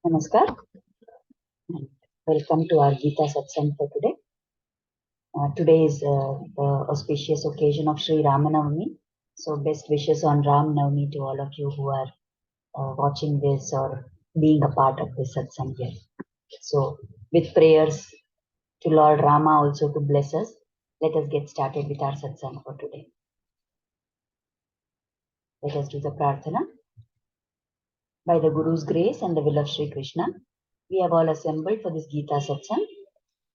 Namaskar and welcome to our Geeta Satsang for today. Today is the auspicious occasion of Sri Ramanavami. So best wishes on Ram Navami to all of you who are watching this or being a part of this Satsang here. So with prayers to Lord Rama also to bless us, let us get started with our Satsang for today. Let us do the Prarthana. By the Guru's grace and the will of Sri Krishna, we have all assembled for this Geeta Satsang.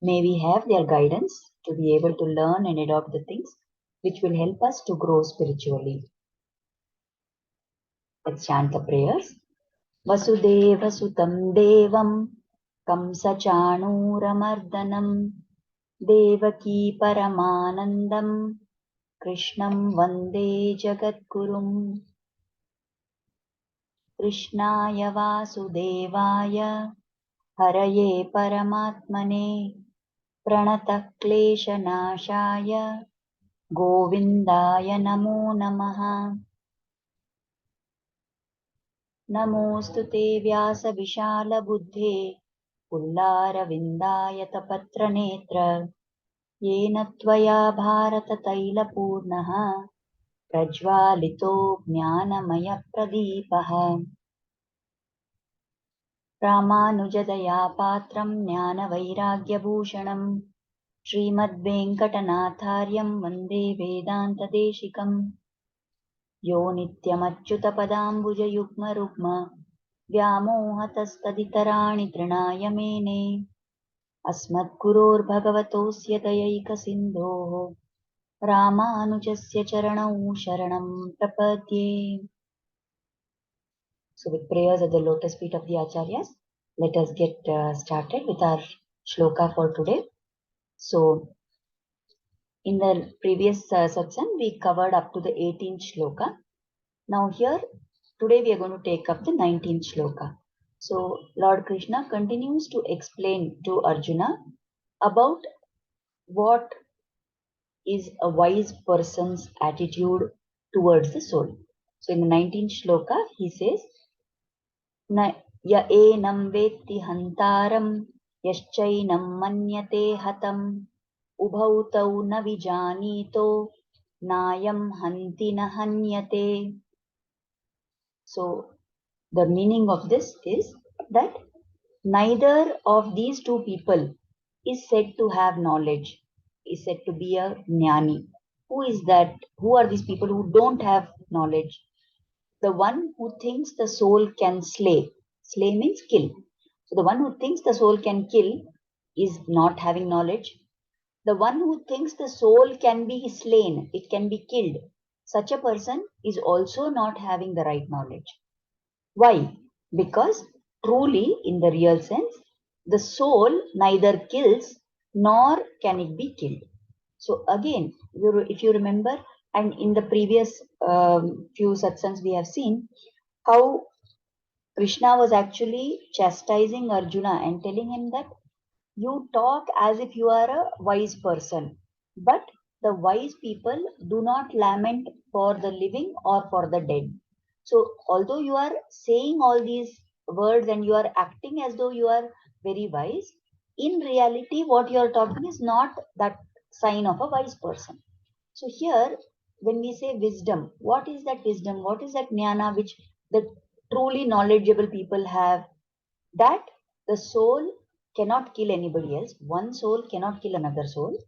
May we have their guidance to be able to learn and adopt the things which will help us to grow spiritually. Let's chant the prayers. Vasudeva Sutam Devam Kamsa Chanuramardhanam Devaki Paramanandam Krishnam Vande Jagadgurum Krishnaya Vasudevaya Haraye Paramatmane Pranata Kleshanashaya Govindaya Namo Namaha. Namostu te Vyasa Vishala Buddhe Pullara Vindayata Patra Netra Yena Tvaya Bharata Taila Purnaha Prajvalito Jnanamaya Pradipaha Ramanujadaya Patram Jnana Vairagya Bhushanam Srimad Venkatanathāryam Vande Vedanta Deshikam Yo Nityamachyutapadambuja Yugma Rugma Vyamohatastaditarani Trinaya Mene Asmadguror Bhagavatosya Dayaika Sindhoho Ramanujasya Charanau Sharanam Prapadye. So with prayers at the lotus feet of the Acharyas, let us get started with our Shloka for today. So in the previous satsang, we covered up to the 18th Shloka. Now here, today we are going to take up the 19th Shloka. So Lord Krishna continues to explain to Arjuna about what is a wise person's attitude towards the soul. So in the 19th Shloka, he says, Ya enam vetti hantaram yaschainam manyate hatam ubhau tau na vijanito nayam hanti na hanyate. So the meaning of this is that neither of these two people is said to have knowledge, is said to be a jnani. Who is that? Who are these people who don't have knowledge? The one who thinks the soul can slay. Slay means kill. So the one who thinks the soul can kill is not having knowledge. The one who thinks the soul can be slain, it can be killed, such a person is also not having the right knowledge. Why? Because truly, in the real sense, the soul neither kills nor can it be killed. So again, if you remember, and in the previous few satsangs we have seen how Krishna was actually chastising Arjuna and telling him that you talk as if you are a wise person, but the wise people do not lament for the living or for the dead. So, although you are saying all these words and you are acting as though you are very wise, in reality, what you are talking is not that sign of a wise person. So, here, when we say wisdom, what is that wisdom? What is that jnana which the truly knowledgeable people have? That the soul cannot kill anybody else. One soul cannot kill another soul.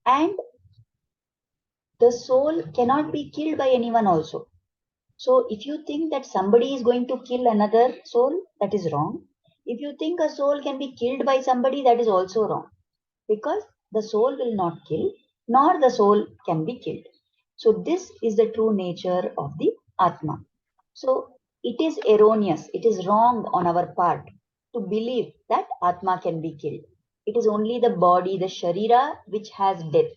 And the soul cannot be killed by anyone also. So if you think that somebody is going to kill another soul, that is wrong. If you think a soul can be killed by somebody, that is also wrong. Because the soul will not kill, nor the soul can be killed. So this is the true nature of the Atma. So it is erroneous, it is wrong on our part to believe that Atma can be killed. It is only the body, the Sharira, which has death.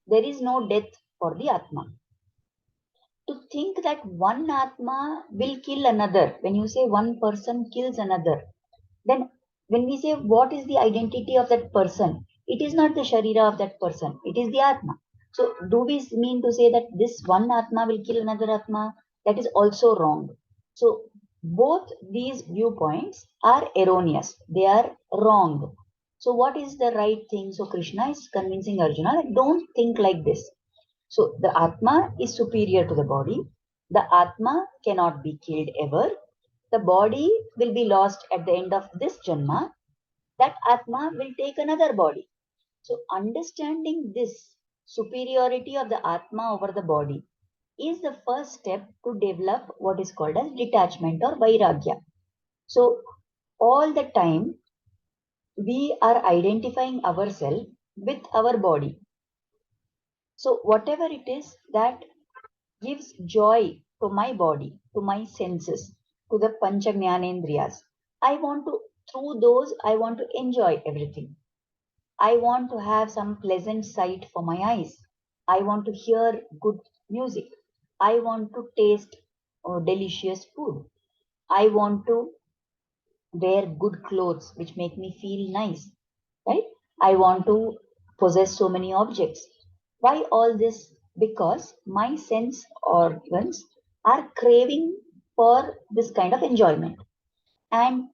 There is no death for the Atma. To think that one Atma will kill another, when you say one person kills another, then when we say what is the identity of that person, it is not the Sharira of that person, it is the Atma. So do we mean to say that this one Atma will kill another Atma? That is also wrong. So Both these viewpoints are erroneous. They are wrong. So what is the right thing? So Krishna is convincing Arjuna that don't think like this. So the Atma is superior to the body. The Atma cannot be killed ever. The body will be lost at the end of this Janma. That Atma will take another body. So understanding this superiority of the Atma over the body is the first step to develop what is called as detachment or Vairagya. So all the time we are identifying ourselves with our body. So whatever it is that gives joy to my body, to my senses, to the Pancha Jnanendriyas, I want to, through those, I want to enjoy everything. I want to have some pleasant sight for my eyes. I want to hear good music. I want to taste delicious food. I want to wear good clothes which make me feel nice, right? I want to possess so many objects. Why all this? Because my sense organs are craving for this kind of enjoyment. And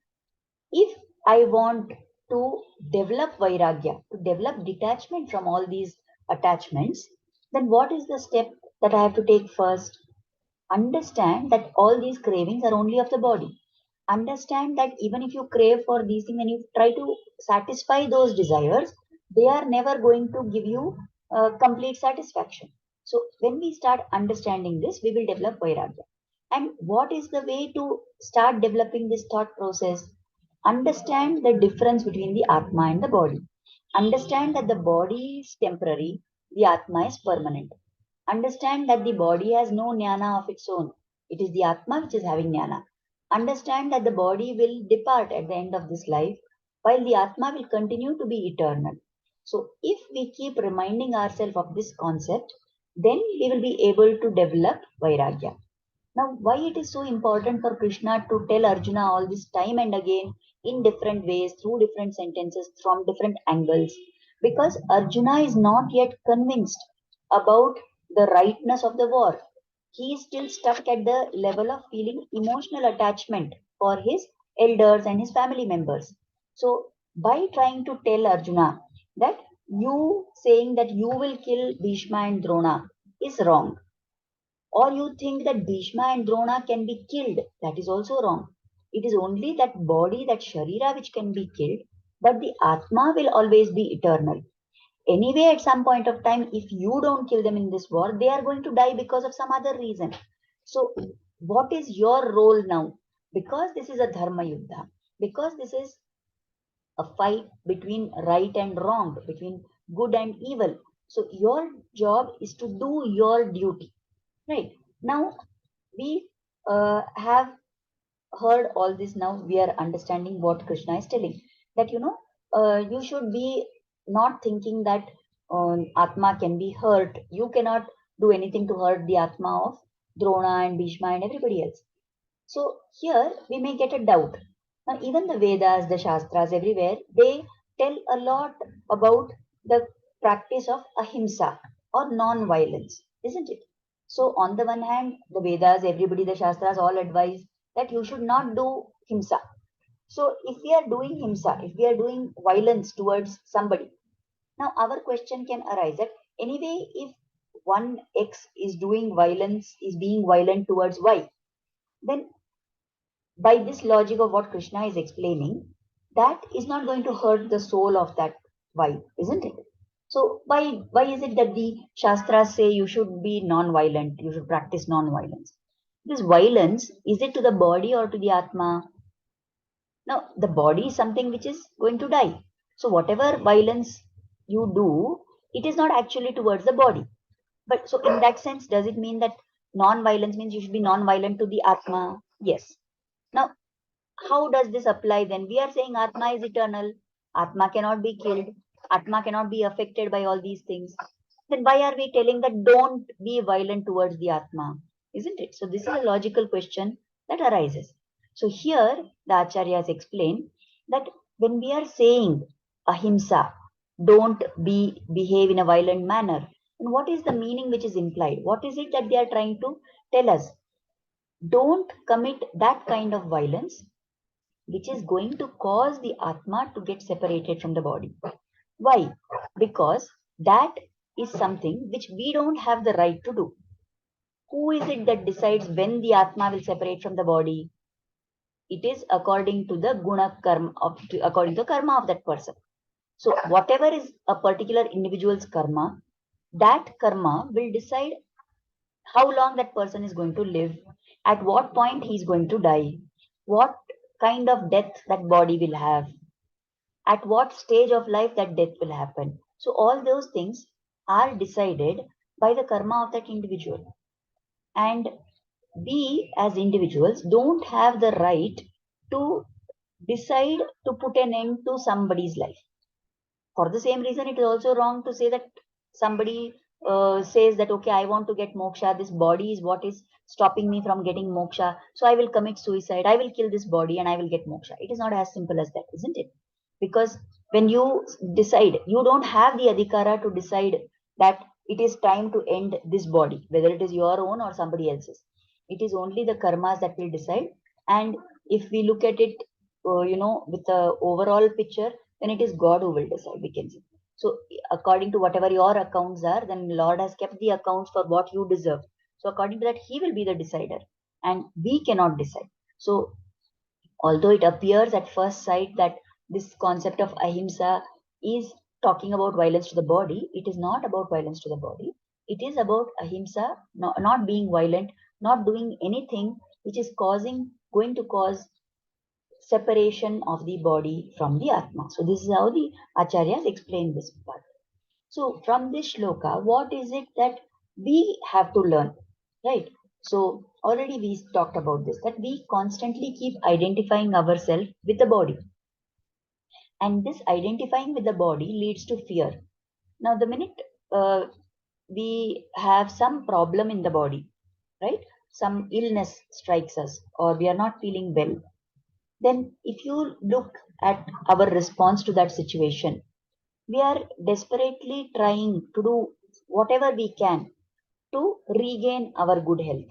if I want to develop vairagya, to develop detachment from all these attachments, then what is the step that I have to take first? Understand that all these cravings are only of the body. Understand that even if you crave for these things and you try to satisfy those desires, they are never going to give you complete satisfaction. So when we start understanding this, we will develop vairagya. And what is the way to start developing this thought process? Understand the difference between the Atma and the body. Understand that the body is temporary, the Atma is permanent. Understand that the body has no jnana of its own. It is the Atma which is having jnana. Understand that the body will depart at the end of this life, while the Atma will continue to be eternal. So, if we keep reminding ourselves of this concept, then we will be able to develop Vairagya. Now, why it is so important for Krishna to tell Arjuna all this time and again in different ways, through different sentences, from different angles? Because Arjuna is not yet convinced about the rightness of the war. He is still stuck at the level of feeling emotional attachment for his elders and his family members. So, by trying to tell Arjuna that you saying that you will kill Bhishma and Drona is wrong, or you think that Bhishma and Drona can be killed, that is also wrong. It is only that body, that Sharira, which can be killed, but the Atma will always be eternal. Anyway, at some point of time, if you don't kill them in this war, they are going to die because of some other reason. So, what is your role now? Because this is a Dharma Yuddha, because this is a fight between right and wrong, between good and evil. So, your job is to do your duty. Right. Now, we have heard all this. Now we are understanding what Krishna is telling. That, you should be not thinking that Atma can be hurt. You cannot do anything to hurt the Atma of Drona and Bhishma and everybody else. So here we may get a doubt. Now, even the Vedas, the Shastras, everywhere, they tell a lot about the practice of ahimsa or non-violence, isn't it? So, on the one hand, the Vedas, everybody, the Shastras all advise that you should not do himsa. So, if we are doing himsa, if we are doing violence towards somebody, now our question can arise that anyway, if one X is doing violence, is being violent towards Y, then by this logic of what Krishna is explaining, that is not going to hurt the soul of that wife, isn't it? So why is it that the Shastras say you should be non-violent, you should practice non-violence? This violence, is it to the body or to the Atma? Now, the body is something which is going to die. So whatever violence you do, it is not actually towards the body. But so in that sense, does it mean that non-violence means you should be non-violent to the Atma? Yes. Now, how does this apply then? We are saying Atma is eternal. Atma cannot be killed. Atma cannot be affected by all these things. Then why are we telling that don't be violent towards the Atma? Isn't it? So this is a logical question that arises. So here the Acharyas explain that when we are saying ahimsa, don't behave in a violent manner, and what is the meaning which is implied? What is it that they are trying to tell us? don't commit that kind of violence which is going to cause the Atma to get separated from the body. Why? Because that is something which we don't have the right to do. Who is it that decides when the Atma will separate from the body? It is according to the guna karma according to the karma of that person. So whatever is a particular individual's karma, that karma will decide how long that person is going to live, at what point he is going to die, what kind of death that body will have, at what stage of life that death will happen. So all those things are decided by the karma of that individual. And we as individuals don't have the right to decide to put an end to somebody's life. For the same reason, it is also wrong to say that somebody says that, okay, I want to get moksha. This body is what is stopping me from getting moksha. So I will commit suicide. I will kill this body and I will get moksha. It is not as simple as that, isn't it? Because when you decide, you don't have the adhikara to decide that it is time to end this body, whether it is your own or somebody else's. It is only the karmas that will decide. And if we look at it, with the overall picture, then it is God who will decide, we can say. So according to whatever your accounts are, then Lord has kept the accounts for what you deserve. So according to that, He will be the decider, and we cannot decide. So although it appears at first sight that this concept of ahimsa is talking about violence to the body, it is not about violence to the body. It is about ahimsa, not being violent, not doing anything which is going to cause separation of the body from the Atma. So this is how the Acharyas explain this part. So from this shloka, what is it that we have to learn? Right? So already we talked about this, that we constantly keep identifying ourselves with the body. And this identifying with the body leads to fear. Now, the minute we have some problem in the body, right? Some illness strikes us, or we are not feeling well, then if you look at our response to that situation, we are desperately trying to do whatever we can to regain our good health.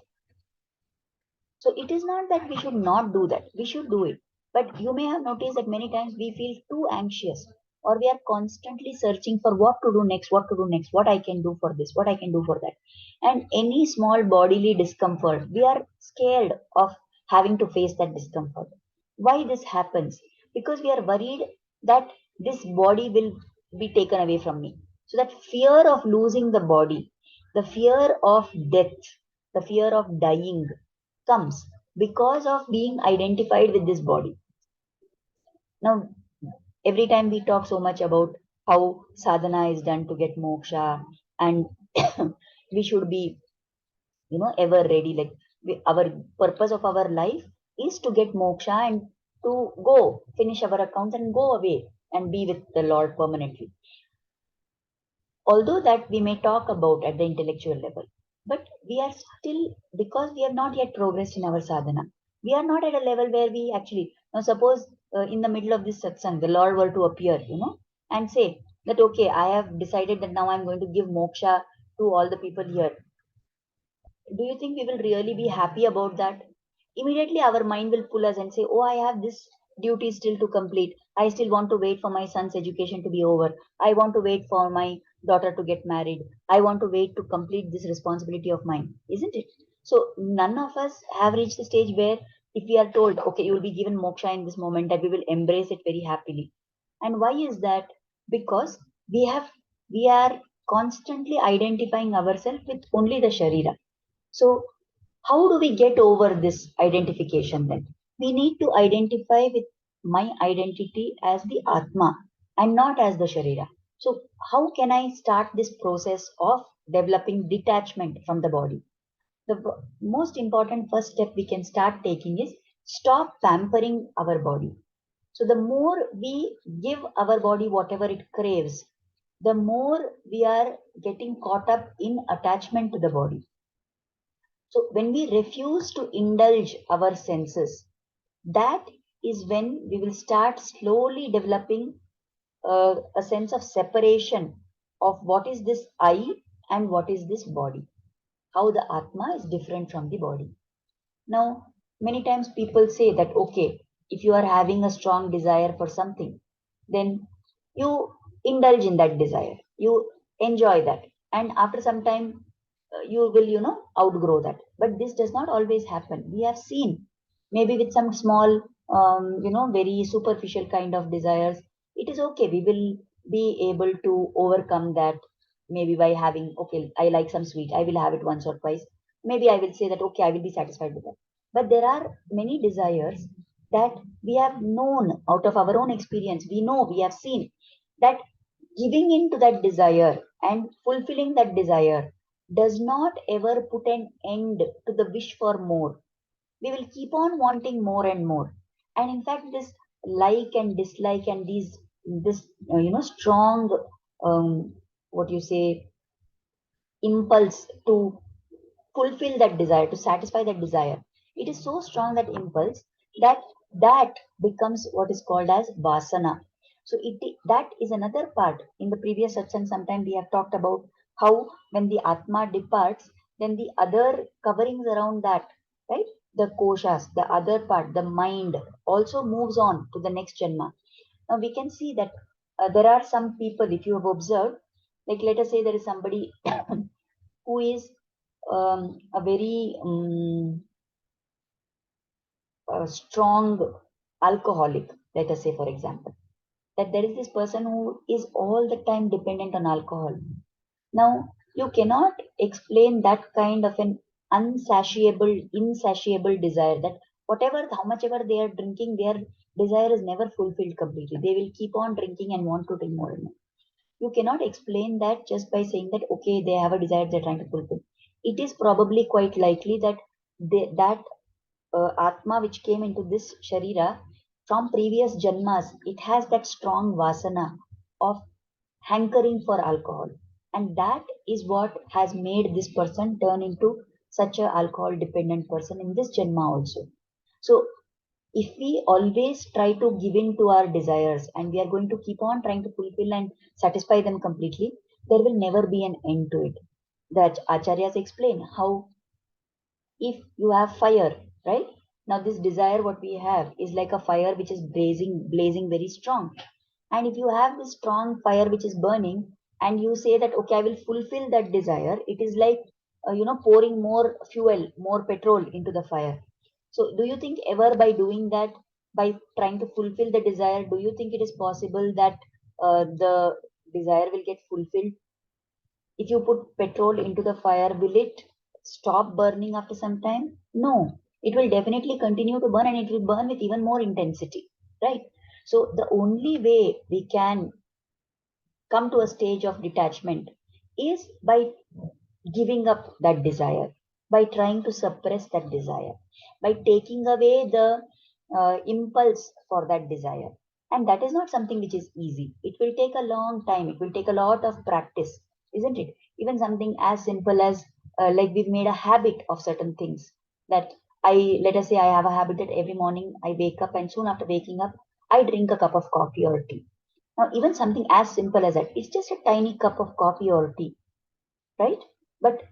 So it is not that we should not do that. We should do it. But you may have noticed that many times we feel too anxious, or we are constantly searching for what to do next, what to do next, what I can do for this, what I can do for that. And any small bodily discomfort, we are scared of having to face that discomfort. Why this happens? Because we are worried that this body will be taken away from me. So that fear of losing the body, the fear of death, the fear of dying comes because of being identified with this body. Now, every time we talk so much about how sadhana is done to get moksha, and we should be, ever ready. Like our purpose of our life is to get moksha and to go finish our accounts and go away and be with the Lord permanently. Although that we may talk about at the intellectual level, but we are still, because we have not yet progressed in our sadhana, we are not at a level where we actually, now suppose in the middle of this satsang, the Lord were to appear, and say that, okay, I have decided that now I'm going to give moksha to all the people here. Do you think we will really be happy about that? Immediately our mind will pull us and say, oh, I have this duty still to complete. I still want to wait for my son's education to be over. I want to wait for my daughter to get married. I want to wait to complete this responsibility of mine, isn't it? So none of us have reached the stage where if we are told, okay, you will be given moksha in this moment, that we will embrace it very happily. And why is that? Because we are constantly identifying ourselves with only the sharira. So, how do we get over this identification then? We need to identify with my identity as the Atma and not as the Sharira. So, how can I start this process of developing detachment from the body? The most important first step we can start taking is stop pampering our body. So, the more we give our body whatever it craves, the more we are getting caught up in attachment to the body. So when we refuse to indulge our senses, that is when we will start slowly developing a sense of separation of what is this I and what is this body. How the Atma is different from the body. Now, many times people say that, okay, if you are having a strong desire for something, then you indulge in that desire, you enjoy that, and after some time, you will, outgrow that. But this does not always happen. We have seen, maybe with some small, very superficial kind of desires, it is okay. We will be able to overcome that, maybe by having, okay, I like some sweet, I will have it once or twice. Maybe I will say that, okay, I will be satisfied with that. But there are many desires that we have known out of our own experience. We know, we have seen that giving in to that desire and fulfilling that desire does not ever put an end to the wish for more. We will keep on wanting more and more. And in fact, this like and dislike and this strong, what you say, impulse to fulfill that desire, to satisfy that desire. It is so strong, that impulse, that that becomes what is called as vasana. So that is another part. In the previous satsang, sometime we have talked about how when the Atma departs, then the other coverings around that, right? The koshas, the other part, the mind also moves on to the next janma. Now we can see that there are some people, if you have observed, like let us say there is somebody who is a very strong alcoholic, let us say, for example, that there is this person who is all the time dependent on alcohol. Now, you cannot explain that kind of an insatiable desire, that whatever, how much ever they are drinking, their desire is never fulfilled completely. They will keep on drinking and want to drink more and more. You cannot explain that just by saying that, okay, they have a desire they're trying to fulfill. It is probably quite likely that that Atma which came into this Sharira from previous Janmas, it has that strong vasana of hankering for alcohol. And that is what has made this person turn into such a alcohol dependent person in this Janma also. So if we always try to give in to our desires and we are going to keep on trying to fulfill and satisfy them completely, there will never be an end to it. That acharyas explain how if you have fire, right? Now this desire what we have is like a fire which is blazing very strong. And if you have this strong fire which is burning, and you say that, okay, I will fulfill that desire, it is like, pouring more fuel, more petrol into the fire. So do you think ever by doing that, by trying to fulfill the desire, do you think it is possible that the desire will get fulfilled? If you put petrol into the fire, will it stop burning after some time? No, it will definitely continue to burn, and it will burn with even more intensity, right? So the only way we can come to a stage of detachment is by giving up that desire, by trying to suppress that desire, by taking away the impulse for that desire. And that is not something which is easy. It will take a long time, it will take a lot of practice, isn't it? Even something as simple as like we've made a habit of certain things. That let us say, I have a habit that every morning I wake up, and soon after waking up, I drink a cup of coffee or tea. Now, even something as simple as that, it's just a tiny cup of coffee or tea, right? But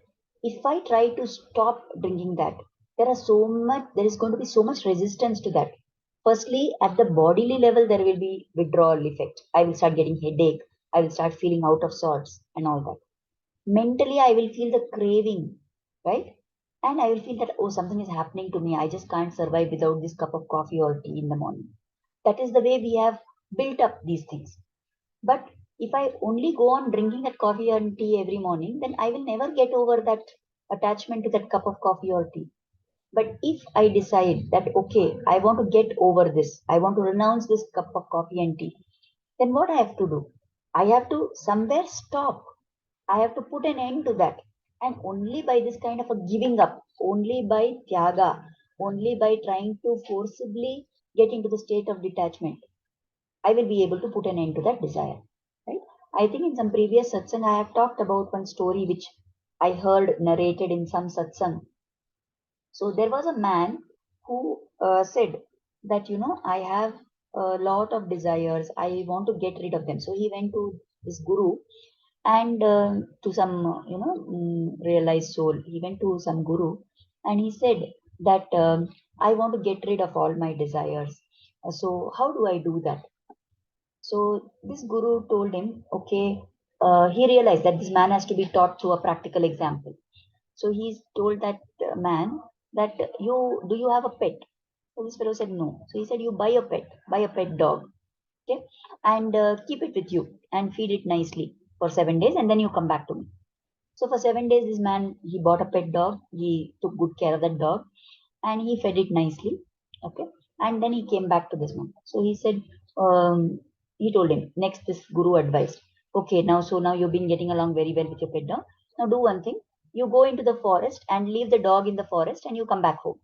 if I try to stop drinking that, there is going to be so much resistance to that. Firstly, at the bodily level, there will be withdrawal effect. I will start getting headache. I will start feeling out of sorts and all that. Mentally, I will feel the craving, right? And I will feel that, oh, something is happening to me. I just can't survive without this cup of coffee or tea in the morning. That is the way we have built up these things. But if I only go on drinking that coffee and tea every morning, then I will never get over that attachment to that cup of coffee or tea. But if I decide that, okay, I want to get over this, I want to renounce this cup of coffee and tea, then what I have to do? I have to somewhere stop. I have to put an end to that. And only by this kind of a giving up, only by tyaga, only by trying to forcibly get into the state of detachment, I will be able to put an end to that desire. Right? I think in some previous satsang I have talked about one story which I heard narrated in some satsang. So there was a man who said that, I have a lot of desires. I want to get rid of them. So he went to this guru, and to some, realized soul. He went to some guru, and he said that I want to get rid of all my desires. So how do I do that? So this guru told him, okay, he realized that this man has to be taught through a practical example. So he's told that man that do you have a pet? So this fellow said no. So he said, you buy a pet dog, okay, and keep it with you and feed it nicely for 7 days, and then you come back to me. So for 7 days, this man, he bought a pet dog. He took good care of that dog and he fed it nicely. Okay. And then he came back to this man. So he said, he told him, next, this guru advised, okay, now you've been getting along very well with your pet dog. Now do one thing. You go into the forest and leave the dog in the forest and you come back home.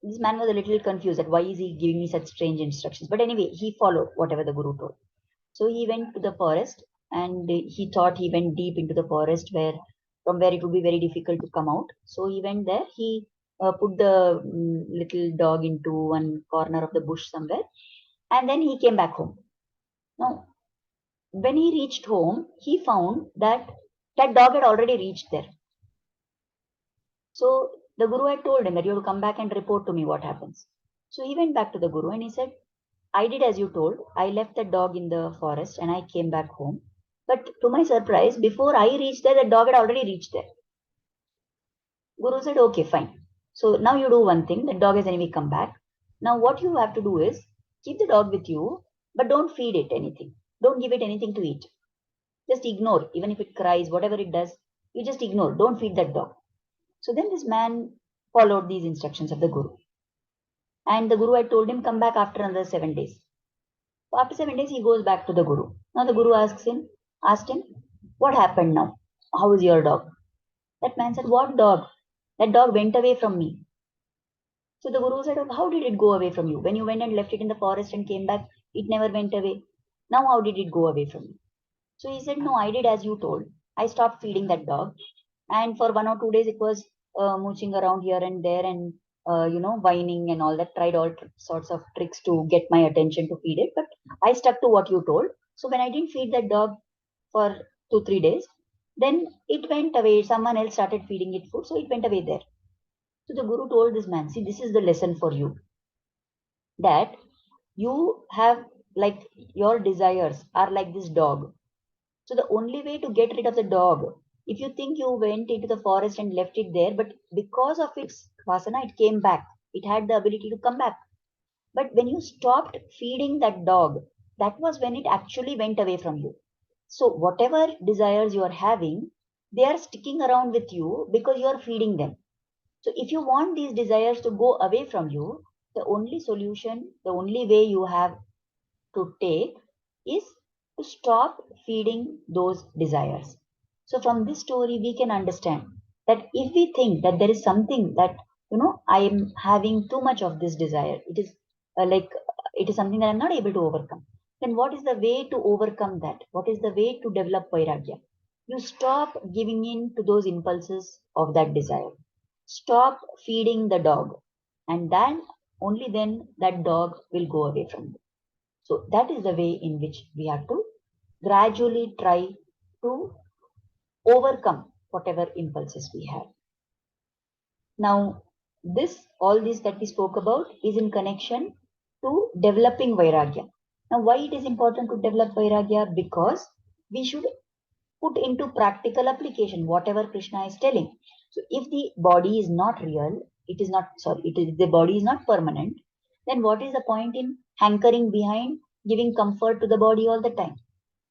This man was a little confused that why is he giving me such strange instructions. But anyway, he followed whatever the guru told. So he went to the forest and he thought he went deep into the forest from where it would be very difficult to come out. So he went there. He put the little dog into one corner of the bush somewhere, and then he came back home. Now, when he reached home, he found that that dog had already reached there. So the guru had told him that you have to come back and report to me what happens. So he went back to the guru and he said, I did as you told. I left the dog in the forest and I came back home. But to my surprise, before I reached there, the dog had already reached there. Guru said, okay, fine. So now you do one thing. The dog has anyway come back. Now what you have to do is keep the dog with you, but don't feed it anything. Don't give it anything to eat. Just ignore, even if it cries, whatever it does, you just ignore. Don't feed that dog. So then this man followed these instructions of the guru. And the guru had told him, come back after another 7 days. So after 7 days, he goes back to the guru. Now the guru asked him, what happened now? How is your dog? That man said, what dog? That dog went away from me. So the guru said, how did it go away from you? When you went and left it in the forest and came back, it never went away. Now how did it go away from you? So he said, no, I did as you told. I stopped feeding that dog. And for 1 or 2 days, it was mooching around here and there and, whining and all that. Tried all sorts of tricks to get my attention to feed it. But I stuck to what you told. So when I didn't feed that dog for 2, 3 days, then it went away. Someone else started feeding it food. So it went away there. So the guru told this man, see, this is the lesson for you, that you have, like, your desires are like this dog. So the only way to get rid of the dog, if you think you went into the forest and left it there, but because of its vasana, it came back. It had the ability to come back. But when you stopped feeding that dog, that was when it actually went away from you. So whatever desires you are having, they are sticking around with you because you are feeding them. So if you want these desires to go away from you, the only solution, the only way you have to take is to stop feeding those desires. So from this story, we can understand that if we think that there is something that, I am having too much of this desire, it is something that I'm not able to overcome, then what is the way to overcome that? What is the way to develop vairagya? You stop giving in to those impulses of that desire. Stop feeding the dog, and then only then that dog will go away from you. So that is the way in which we have to gradually try to overcome whatever impulses we have. Now, all this that we spoke about is in connection to developing Vairagya. Now, why it is important to develop Vairagya? Because we should put into practical application whatever Krishna is telling. So if the body is not real, the body is not permanent, then what is the point in hankering behind giving comfort to the body all the time?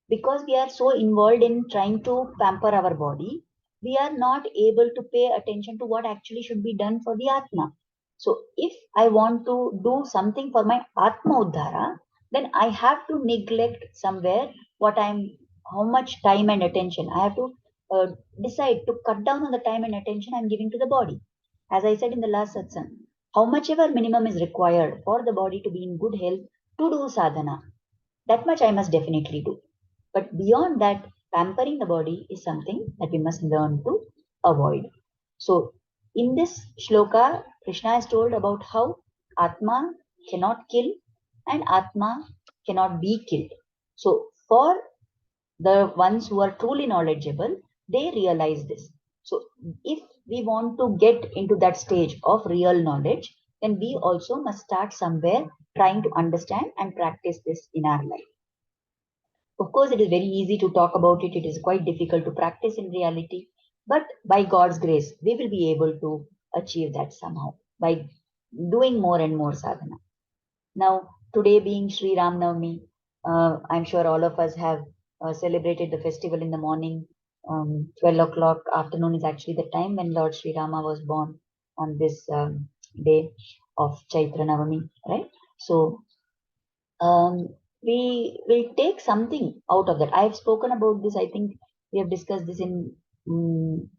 Because we are so involved in trying to pamper our body, we are not able to pay attention to what actually should be done for the Atma. So if I want to do something for my Atma Uddhara, then I have to neglect somewhere how much time and attention. I have to uh, decide to cut down on the time and attention I'm giving to the body. As I said in the last satsang, how much ever minimum is required for the body to be in good health to do sadhana, that much I must definitely do. But beyond that, pampering the body is something that we must learn to avoid. So, in this shloka, Krishna has told about how Atma cannot kill and Atma cannot be killed. So, for the ones who are truly knowledgeable, they realize this. So, if we want to get into that stage of real knowledge, then we also must start somewhere trying to understand and practice this in our life. Of course, it is very easy to talk about it. It is quite difficult to practice in reality. But by God's grace, we will be able to achieve that somehow by doing more and more sadhana. Now, today being Sri Ram Navami, I'm sure all of us have celebrated the festival in the morning. 12 o'clock afternoon is actually the time when Lord Sri Rama was born on this day of Chaitra Navami, right? So, um, we will take something out of that. I've spoken about this. I think we have discussed this in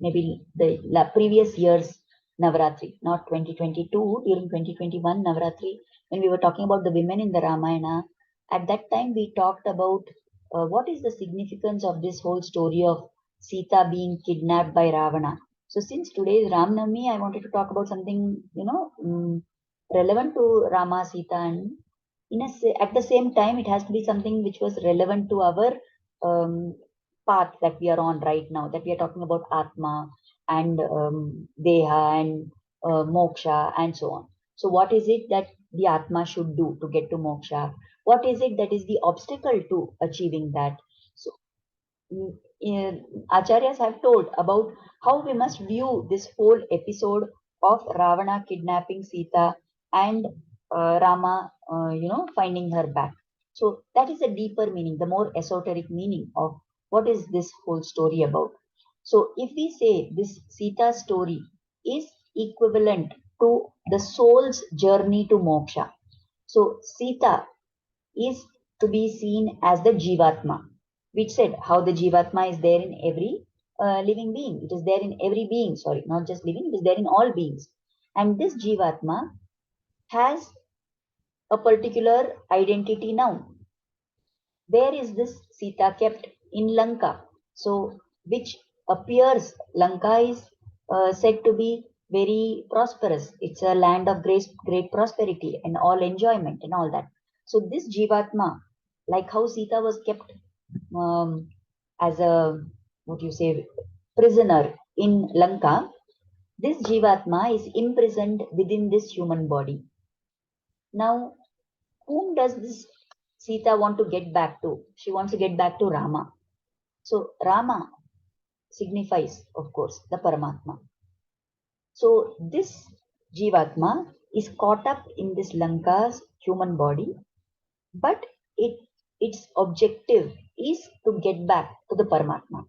maybe the previous year's Navaratri, not 2022, during 2021 Navaratri, when we were talking about the women in the Ramayana. At that time, we talked about what is the significance of this whole story of Sita being kidnapped by Ravana. So, since today is Ram Navami, I wanted to talk about something, relevant to Rama, Sita, and at the same time it has to be something which was relevant to our um, path that we are on right now, that we are talking about Atma and Deha and Moksha and so on. So what is it that the Atma should do to get to Moksha? What is it that is the obstacle to achieving that? So mm, Acharyas have told about how we must view this whole episode of Ravana kidnapping Sita and Rama, finding her back. So that is a deeper meaning, the more esoteric meaning of what is this whole story about. So if we say this Sita story is equivalent to the soul's journey to moksha, so Sita is to be seen as the Jivatma, which said how the Jivatma is there in every living being. It is there in every being, sorry, not just living, it is there in all beings. And this Jivatma has a particular identity now. Where is this Sita kept? In Lanka. So, which appears, Lanka is said to be very prosperous. It's a land of great prosperity and all enjoyment and all that. So, this Jivatma, like how Sita was kept as a, what you say, prisoner in Lanka, this Jivatma is imprisoned within this human body. Now, whom does this Sita want to get back to? She wants to get back to Rama. So Rama signifies, of course, the Paramatma. So this Jivatma is caught up in this Lanka's human body, but its objective is to get back to the Paramatma.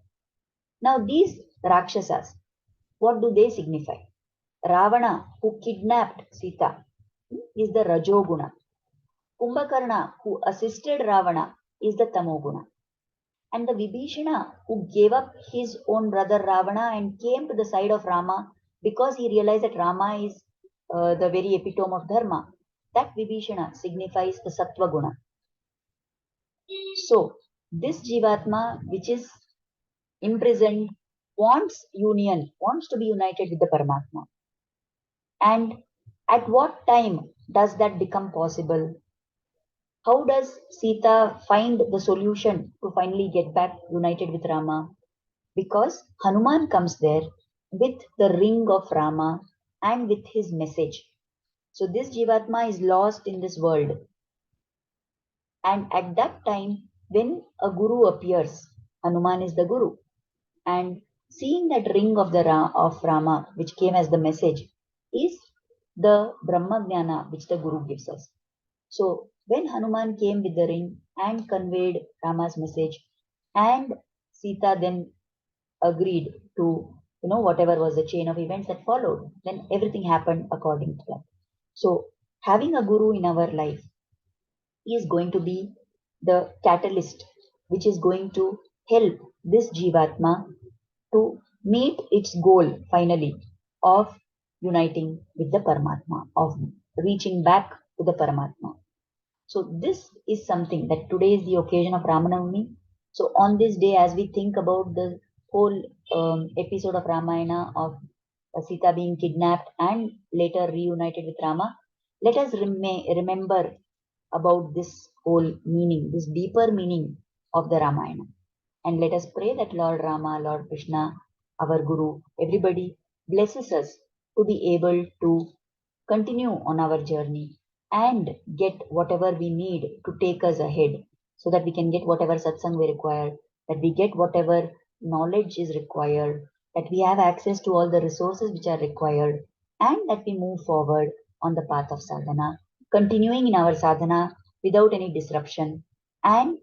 Now these Rakshasas, what do they signify? Ravana, who kidnapped Sita, is the Rajoguna. Kumbhakarna, who assisted Ravana, is the Tamoguna. And the Vibhishana, who gave up his own brother Ravana and came to the side of Rama because he realized that Rama is the very epitome of Dharma, that Vibhishana signifies the Sattva Guna. So, this Jivatma, which is imprisoned, wants union, wants to be united with the Paramatma. And at what time does that become possible? How does Sita find the solution to finally get back united with Rama? Because Hanuman comes there with the ring of Rama and with his message. So this Jivatma is lost in this world. And at that time, when a guru appears, Hanuman is the guru. And seeing that ring of of Rama, which came as the message, is the Brahma Jnana which the guru gives us. So when Hanuman came with the ring and conveyed Rama's message, and Sita then agreed to, whatever was the chain of events that followed, then everything happened according to that. So having a guru in our life is going to be the catalyst which is going to help this Jivatma to meet its goal finally of uniting with the Paramatma, of reaching back to the Paramatma. So this is something that today is the occasion of Ramanavami. So on this day, as we think about the whole episode of Ramayana of Sita being kidnapped and later reunited with Rama, let us remember about this whole meaning, this deeper meaning of the Ramayana. And let us pray that Lord Rama, Lord Krishna, our Guru, everybody blesses us to be able to continue on our journey and get whatever we need to take us ahead, so that we can get whatever satsang we require, that we get whatever knowledge is required, that we have access to all the resources which are required, and that we move forward on the path of sadhana, continuing in our sadhana without any disruption and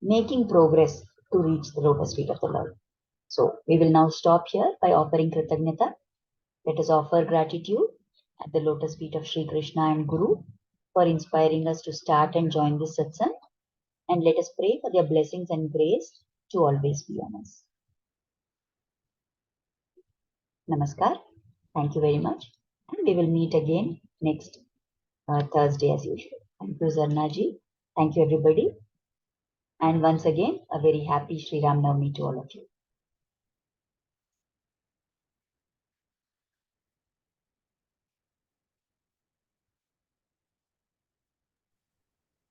making progress to reach the lotus feet of the Lord. So we will now stop here by offering Kritagnyata. Let us offer gratitude at the lotus feet of Sri Krishna and Guru for inspiring us to start and join this satsang. And let us pray for their blessings and grace to always be on us. Namaskar. Thank you very much. And we will meet again next Thursday as usual. Thank you, Zarnaji. Thank you, everybody. And once again, a very happy Sri Ram Navami to all of you.